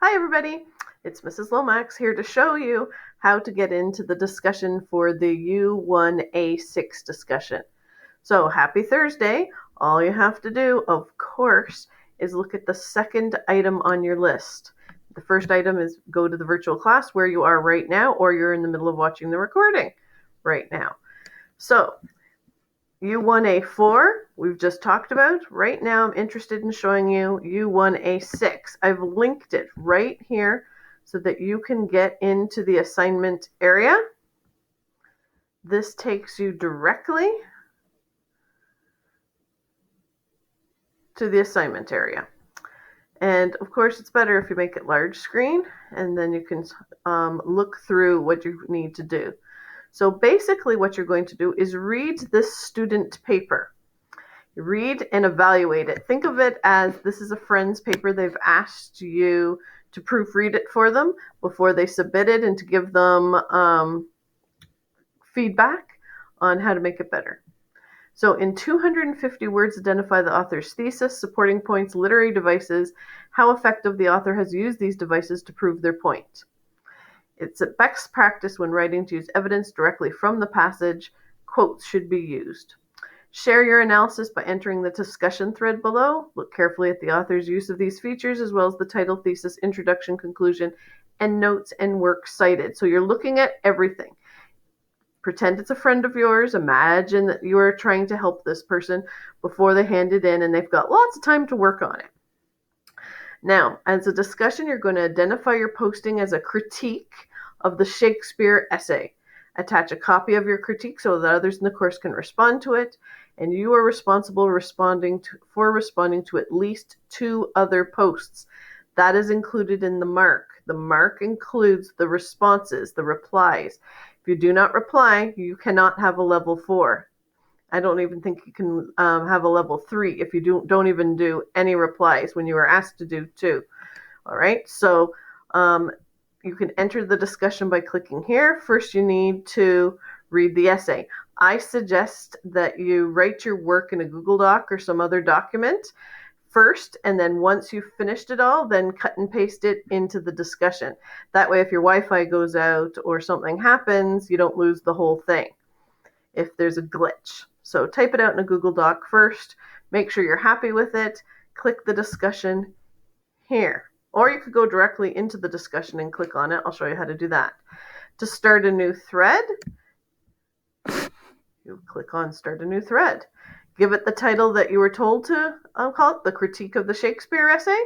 Hi everybody, it's Mrs. Lomax here to show you how to get into the discussion for the U1A6 discussion. So happy Thursday. All you have to do, of course, is look at the second item on your list. The first item is go to the virtual class where you are right now, or you're in the middle of watching the recording right now. So U1A4, we've just talked about. Right now, I'm interested in showing you U1A6. I've linked it right here so that you can get into the assignment area. This takes you directly to the assignment area. And of course, it's better if you make it large screen, and then you can look through what you need to do. So basically what you're going to do is read this student paper. Read and evaluate it. Think of it as this is a friend's paper. They've asked you to proofread it for them before they submit it and to give them feedback on how to make it better. So in 250 words, identify the author's thesis, supporting points, literary devices, how effective the author has used these devices to prove their point. It's a best practice when writing to use evidence directly from the passage. Quotes should be used. Share your analysis by entering the discussion thread below. Look carefully at the author's use of these features, as well as the title, thesis, introduction, conclusion, and notes and work cited. So you're looking at everything. Pretend it's a friend of yours. Imagine that you are trying to help this person before they hand it in, and they've got lots of time to work on it. Now, as a discussion, you're going to identify your posting as a critique of the Shakespeare essay. Attach a copy of your critique so that others in the course can respond to it, and you are responsible for responding to at least 2 other posts. That is included in the mark. The mark includes the responses, the replies. If you do not reply, you cannot have a level 4. I don't even think you can have a level 3 if you don't even do any replies when you are asked to do 2. All right, so you can enter the discussion by clicking here. First, you need to read the essay. I suggest that you write your work in a Google Doc or some other document first, and then once you've finished it all, then cut and paste it into the discussion. That way, if your Wi-Fi goes out or something happens, you don't lose the whole thing if there's a glitch. So type it out in a Google Doc first. Make sure you're happy with it. Click the discussion here. Or you could go directly into the discussion and click on it. I'll show you how to do that. To start a new thread, you click on Start a New Thread. Give it the title that you were told to call it, the critique of the Shakespeare essay.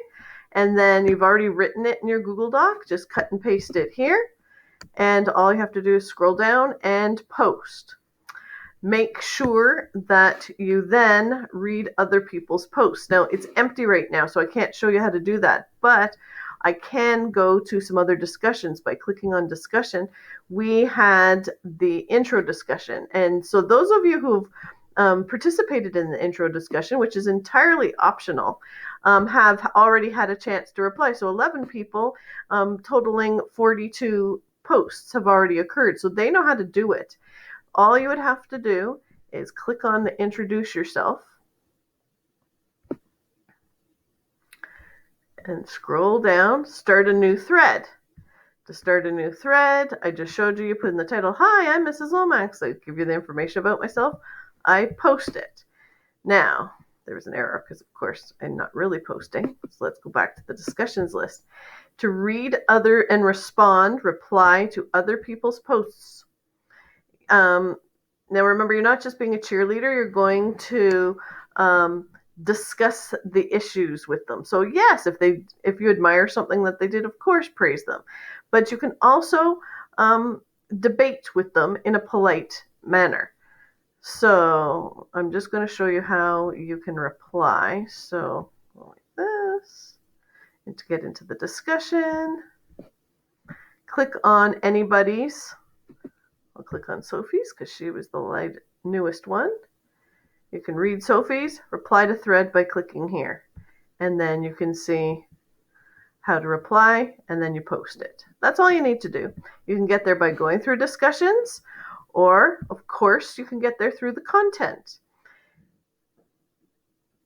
And then you've already written it in your Google Doc. Just cut and paste it here. And all you have to do is scroll down and post. Make sure that you then read other people's posts. Now, it's empty right now, so I can't show you how to do that, but I can go to some other discussions by clicking on discussion. We had the intro discussion, and so those of you who've participated in the intro discussion, which is entirely optional, have already had a chance to reply. So 11 people, totaling 42 posts, have already occurred, so they know how to do it. All you would have to do is click on the Introduce Yourself and scroll down, Start a New Thread. To start a new thread, I just showed you put in the title, Hi, I'm Mrs. Lomax. I give you the information about myself. I post it. Now, there was an error because, of course, I'm not really posting. So let's go back to the discussions list. To read other and respond, reply to other people's posts. Now remember, you're not just being a cheerleader, you're going to discuss the issues with them. So yes, if you admire something that they did, of course, praise them. But you can also debate with them in a polite manner. So I'm just going to show you how you can reply. So like this, and to get into the discussion, click on anybody's. I'll click on Sophie's because she was the newest one. You can read Sophie's, reply to thread by clicking here. And then you can see how to reply, and then you post it. That's all you need to do. You can get there by going through discussions, or, of course, you can get there through the content.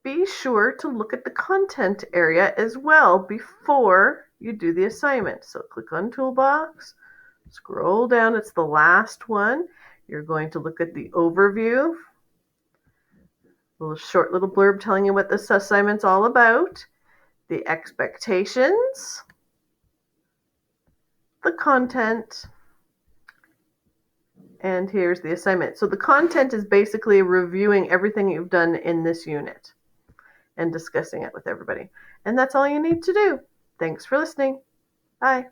be sure to look at the content area as well before you do the assignment. So click on Toolbox, scroll down, it's the last one. You're going to look at the overview, a short little blurb telling you what this assignment's all about, the expectations, the content, and here's the assignment. So the content is basically reviewing everything you've done in this unit and discussing it with everybody. And that's all you need to do. Thanks for listening. Bye.